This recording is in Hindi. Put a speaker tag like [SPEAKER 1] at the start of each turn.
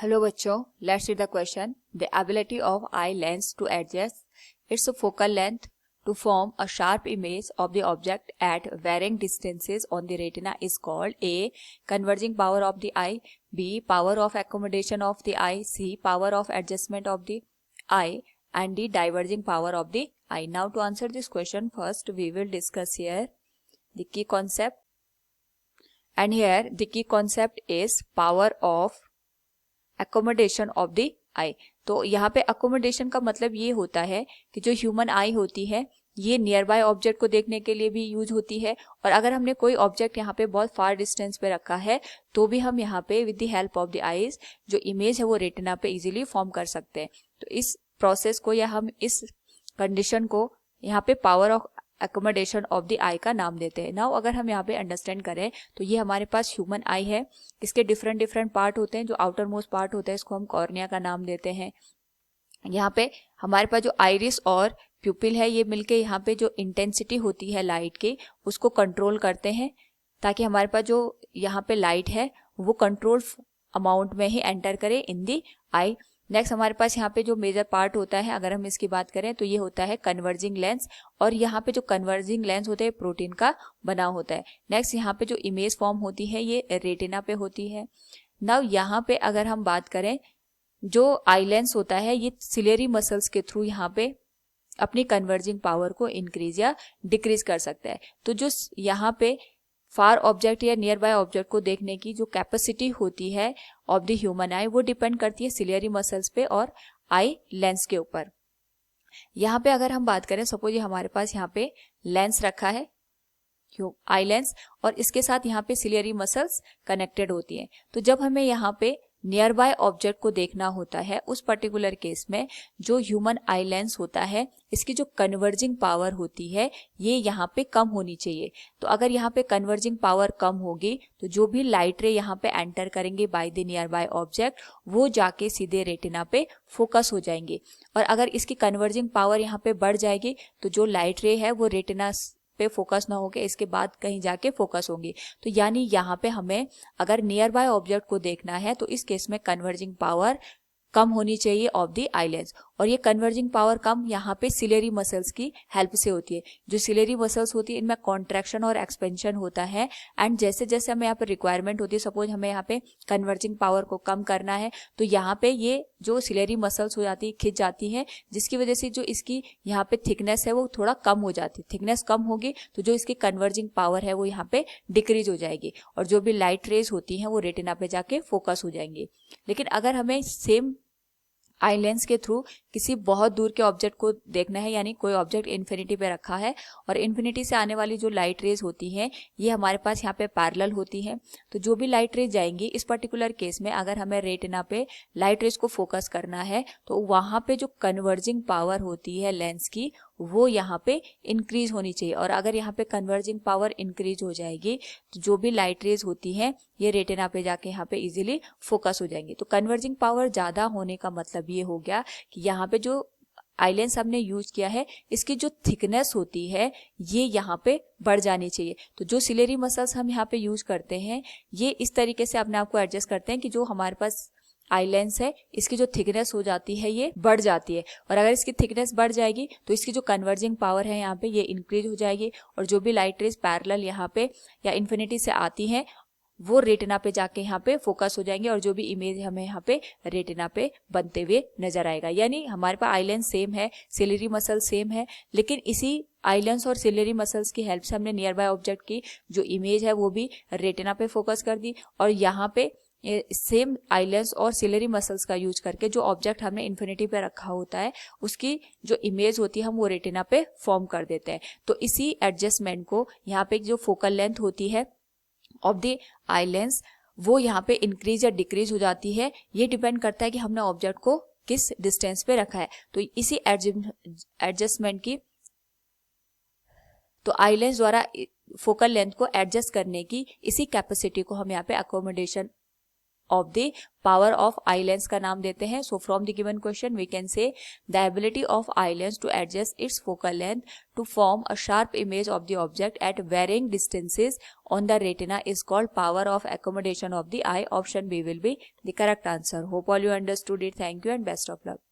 [SPEAKER 1] हेलो बच्चों, let's read the question. The ability of eye lens to adjust its focal length to form a sharp image of the object at varying distances on the retina is called A. Converging power of the eye, B. Power of accommodation of the eye, C. Power of adjustment of the eye, and D. Diverging power of the eye. Now to answer this question, first we will discuss here the key concept, and here the key concept is power of accommodation of the eye. तो यहाँ पे अकोमोडेशन का मतलब ये होता है कि जो ह्यूमन आई होती है ये नियर बाय ऑब्जेक्ट को देखने के लिए भी यूज होती है, और अगर हमने कोई ऑब्जेक्ट यहाँ पे बहुत फार डिस्टेंस पे रखा है तो भी हम यहाँ पे with the help of the eyes जो इमेज है वो रेटिना पे इजीली फॉर्म कर सकते हैं. तो इस प्रोसेस को या हम इस कंडीशन को यहाँ पे power of accommodation of the eye का नाम देते हैं. नाउ अगर हम यहाँ पे अंडरस्टैंड करें तो ये हमारे पास ह्यूमन आई है. इसके डिफरेंट डिफरेंट पार्ट होते हैं. जो आउटर मोस्ट पार्ट होता है इसको हम कॉर्निया का नाम देते हैं. यहाँ पे हमारे पास जो आइरिस और प्यूपिल है ये मिलके यहाँ पे जो इंटेंसिटी होती है लाइट की उसको कंट्रोल करते हैं ताकि हमारे पास जो यहाँ पे लाइट है वो कंट्रोल अमाउंट में ही एंटर करे इन दी आई. नेक्स्ट हमारे पास यहाँ पे जो मेजर पार्ट होता है अगर हम इसकी बात करें तो ये होता है कन्वर्जिंग लेंस, और यहाँ पे जो कन्वर्जिंग लेंस होते हैं प्रोटीन का बना होता है. नेक्स्ट यहाँ पे जो इमेज फॉर्म होती है ये रेटिना पे होती है. नाउ यहाँ पे अगर हम बात करें जो आई लेंस होता है ये सिलेरी मसल्स के थ्रू यहाँ पे अपनी कन्वर्जिंग पावर को इंक्रीज या डिक्रीज कर सकता है. तो जो यहाँ पे फार ऑब्जेक्ट या नियर बाय ऑब्जेक्ट को देखने की जो कैपेसिटी होती है ऑफ द ह्यूमन आई वो डिपेंड करती है सिलियरी मसल्स पे और आई लेंस के ऊपर. यहाँ पे अगर हम बात करें सपोज ये हमारे पास यहाँ पे लेंस रखा है आई लेंस और इसके साथ यहाँ पे सिलियरी मसल्स कनेक्टेड होती हैं. तो जब हमें यहाँ पे नियर बाय ऑब्जेक्ट को देखना होता है उस पर्टिकुलर केस में जो ह्यूमन आई लेंस होता है इसकी जो कन्वर्जिंग पावर होती है ये यहाँ पे कम होनी चाहिए. तो अगर यहाँ पे कन्वर्जिंग पावर कम होगी तो जो भी लाइट रे यहाँ पे एंटर करेंगे by the near by object वो जाके सीधे रेटिना पे फोकस हो जाएंगे. और अगर इसकी कन्वर्जिंग पावर यहाँ पे बढ़ जाएगी तो जो लाइट रे है वो रेटिना पे फोकस ना होके इसके बाद कहीं जाके फोकस होंगी. तो यानी यहाँ पे हमें अगर नियर बाय ऑब्जेक्ट को देखना है तो इस केस में कन्वर्जिंग पावर कम होनी चाहिए ऑफ द आई लेंस. और ये कन्वर्जिंग पावर कम यहाँ पे सिलेरी मसल्स की हेल्प से होती है. जो सिलेरी मसल्स होती है इनमें कॉन्ट्रैक्शन और एक्सपेंशन होता है, एंड जैसे जैसे हमें यहाँ पे रिक्वायरमेंट होती है सपोज हमें यहाँ पे कन्वर्जिंग पावर को कम करना है तो यहाँ पे ये जो सिलेरी मसल्स हो जाती है खिंच जाती है, जिसकी वजह से जो इसकी यहाँ पे थिकनेस है वो थोड़ा कम हो जाती है. थिकनेस कम होगी तो जो इसकी कन्वर्जिंग पावर है वो यहाँ पे डिक्रीज हो जाएगी और जो भी लाइट रेज होती हैं वो रेटिना पे जाके फोकस हो जाएंगी. लेकिन अगर हमें सेम आई लेंस के थ्रू किसी बहुत दूर के ऑब्जेक्ट को देखना है, यानी कोई ऑब्जेक्ट इन्फिनिटी पे रखा है और इन्फिनिटी से आने वाली जो लाइट रेज होती हैं ये हमारे पास यहाँ पे पैरेलल होती है. तो जो भी लाइट रेज जाएंगी इस पर्टिकुलर केस में अगर हमें रेटिना पे लाइट रेज को फोकस करना है तो वहाँ पे जो कन्वर्जिंग पावर होती है लेंस की वो यहाँ पे इंक्रीज होनी चाहिए. और अगर यहाँ पे कन्वर्जिंग पावर इंक्रीज हो जाएगी तो जो भी लाइट रेज होती हैं ये रेटिना पे जाके यहाँ पे इजीली फोकस हो जाएंगी. तो कन्वर्जिंग पावर ज्यादा होने का मतलब ये हो गया कि यहाँ पे जो आई लेंस हमने यूज किया है इसकी जो थिकनेस होती है ये यहाँ पे बढ़ जानी चाहिए. तो जो सिलेरी मसल्स हम यहाँ पे यूज करते हैं ये इस तरीके से अपने आप को एडजस्ट करते हैं कि जो हमारे पास आई लेंस है इसकी जो थिकनेस हो जाती है ये बढ़ जाती है, और अगर इसकी थिकनेस बढ़ जाएगी तो इसकी जो कन्वर्जिंग पावर है यहाँ पे ये इंक्रीज हो जाएगी और जो भी लाइट रेज पैरेलल यहाँ पे या इन्फिनिटी से आती हैं वो रेटिना पे जाके यहाँ पे फोकस हो जाएंगे और जो भी इमेज हमें यहाँ पे रेटिना पे बनते हुए नजर आएगा. यानी हमारे पास आई लेंस सेम है, सिलेरी मसल सेम है, लेकिन इसी आई लेंस और सिलेरी मसल्स की हेल्प से हमने नियर बाय ऑब्जेक्ट की जो इमेज है वो भी रेटिना पे फोकस कर दी, और यहाँ पे सेम आई लेंस और सिलेरी मसल्स का यूज करके जो ऑब्जेक्ट हमने इन्फिनिटी पे रखा होता है उसकी जो इमेज होती है हम वो रेटिना पे फॉर्म कर देते हैं. तो इसी एडजस्टमेंट को यहाँ पे जो फोकल लेंथ होती है ऑफ द आई लेंस वो यहाँ पे इंक्रीज या डिक्रीज हो जाती है. ये डिपेंड करता है कि हमने ऑब्जेक्ट को किस डिस्टेंस पे रखा है. तो इसी एडजस्टमेंट की तो आई लेंस द्वारा फोकल लेंथ को एडजस्ट करने की इसी कैपेसिटी को हम यहाँ पे accommodation of the power of eye lens का नाम देते हैं. So from the given question we can say the ability of eye lens to adjust its focal length to form a sharp image of the object at varying distances on the retina is called power of accommodation of the eye. Option B will be the correct answer. Hope all you understood it. Thank you and best of luck.